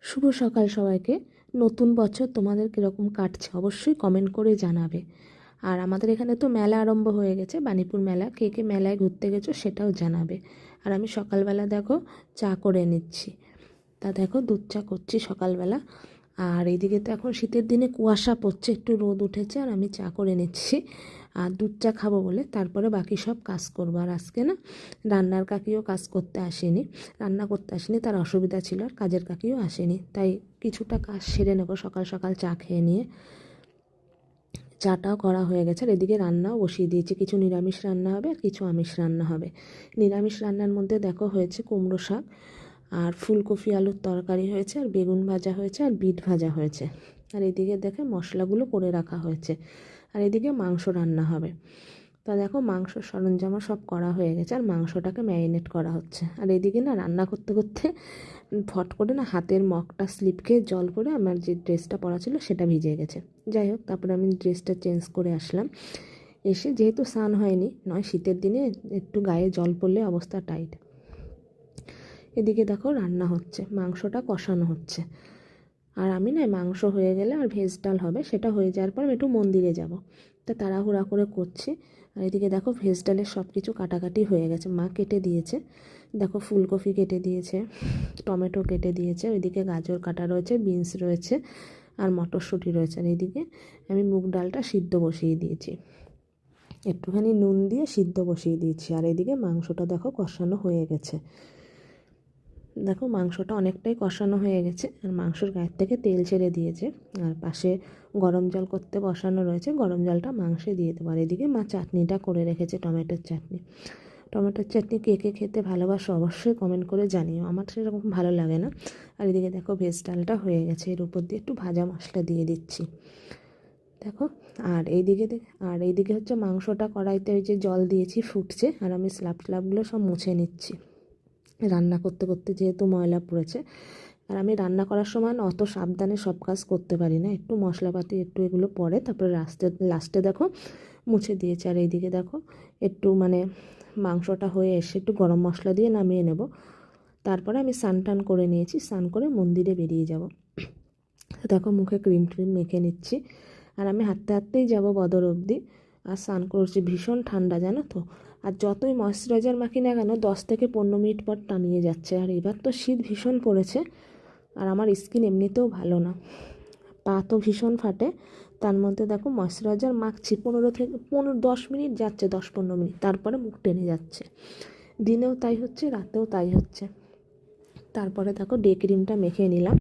শুভ সকাল সবাইকে। নতুন বছর তোমাদের কীরকম কাটছে অবশ্যই কমেন্ট করে জানাবে। আর আমাদের এখানে তো মেলা আরম্ভ হয়ে গেছে, বাণীপুর মেলা। কে কে মেলায় ঘুরতে গেছো সেটাও জানাবে। আর আমি সকালবেলা দেখো চা করে নিচ্ছি। তা দেখো দুধ চা করছি সকালবেলা। আর এইদিকে তো এখন শীতের দিনে কুয়াশা পড়ছে, একটু রোদ উঠেছে, আর আমি চা করে নিচ্ছি। আর দুধ চা খাবো বলে তারপরে বাকি সব কাজ করবো। আর আজকে না রান্নার কাকিও কাজ করতে আসেনি, রান্না করতে আসেনি, তার অসুবিধা ছিল। আর কাজের কাকিও আসেনি, তাই কিছুটা কাজ সেরে নেবো সকাল সকাল চা খেয়ে নিয়ে। চাটাও করা হয়ে গেছে, আর এদিকে রান্নাও বসিয়ে দিয়েছি। কিছু নিরামিষ রান্না হবে আর কিছু আমিষ রান্না হবে। নিরামিষ রান্নার মধ্যে দেখো হয়েছে কুমড়ো শাক, আর ফুলকপি আলুর তরকারি হয়েছে, আর বেগুন ভাজা হয়েছে, আর বিট ভাজা হয়েছে। আর এদিকে দেখে মশলাগুলো করে রাখা হয়েছে। আর এদিকে মাংস রান্না হবে। তা দেখো মাংসর সরঞ্জামও সব করা হয়ে গেছে, আর মাংসটাকে ম্যারিনেট করা হচ্ছে। আর এদিকে না রান্না করতে করতে ফট করে না হাতের মগটা স্লিপ খেয়ে জল করে আমার যে ড্রেসটা পরা ছিল সেটা ভিজে গেছে। যাই হোক, তারপরে আমি ড্রেসটা চেঞ্জ করে আসলাম। এসে যেহেতু স্নান হয়নি, নয় শীতের দিনে একটু গায়ে জল পড়লে অবস্থা টাইট। এদিকে দেখো রান্না হচ্ছে, মাংসটা কষানো হচ্ছে। আর আমি না মাংস হয়ে গেলে আর ভেজ ডাল হবে, সেটা হয়ে যাওয়ার পর আমি একটু মন্দিরে যাব, তা তাড়াহুড়া করে করছি। আর এদিকে দেখো ভেজ ডালের সব কিছু কাটাকাটি হয়ে গেছে, মা কেটে দিয়েছে। দেখো ফুলকপি কেটে দিয়েছে, টমেটো কেটে দিয়েছে, ওইদিকে গাজর কাটা রয়েছে, বিনস রয়েছে, আর মটরশুঁটি রয়েছে। আর এইদিকে আমি মুগ ডালটা সিদ্ধ বসিয়ে দিয়েছি, একটুখানি নুন দিয়ে সিদ্ধ বসিয়ে দিয়েছি। আর এদিকে মাংসটা দেখো কষানো হয়ে গেছে। দেখো মাংসটা অনেকটাই কষানো হয়ে গেছে, আর মাংসর গায়ের থেকে তেল ছেড়ে দিয়েছে। আর পাশে গরম জল করতে বসানো রয়েছে, গরম জলটা মাংসে দিয়ে দেবো। আর এদিকে মা চাটনিটা করে রেখেছে, টমেটোর চাটনি। টমেটোর চাটনি কে কে খেতে ভালোবাসো অবশ্যই কমেন্ট করে জানিও, আমার সেরকম ভালো লাগে না। আর এদিকে দেখো ভেজ ডালটা হয়ে গেছে, এর উপর দিয়ে একটু ভাজা মশলা দিয়ে দিচ্ছি দেখো। আর এইদিকে হচ্ছে মাংসটা কড়াইতে ওই যে জল দিয়েছি ফুটছে, আর আমি স্ল্যাবগুলো সব মুছে নিচ্ছি। রান্না করতে করতে যেহেতু ময়লা পড়েছে, আর আমি রান্না করার সময় না অত সাবধানে সব কাজ করতে পারি না, একটু মশলাপাতি একটু এগুলো পরে তারপরে লাস্টে দেখো মুছে দিয়েছে। আর এইদিকে দেখো একটু মানে মাংসটা হয়ে এসে একটু গরম মশলা দিয়ে নামিয়ে নেব। তারপরে আমি স্নান করে নিয়েছি, স্নান করে মন্দিরে বেরিয়ে যাব। দেখো মুখে ক্রিম মেখে নিচ্ছি, আর আমি হাঁটতে হাঁটতেই যাব বদর অবধি। আর স্নান করছি, ভীষণ ঠান্ডা জানো তো। আর যতই ময়েশ্চারাইজার মাখি না কেন 10 থেকে 15 মিনিট পর টানিয়ে যাচ্ছে। আর এবার তো শীত ভীষণ পড়েছে, আর আমার স্কিন এমনিতেও ভালো না, পা তো ভীষণ ফাটে। তার মধ্যে দেখো ময়েশ্চারাইজার মাখছি 10 মিনিট যাচ্ছে, 10-15 মিনিট, তারপরে মুখ টেনে যাচ্ছে। দিনেও তাই হচ্ছে, রাতেও তাই হচ্ছে। তারপরে দেখো ডে ক্রিমটা মেখে নিলাম।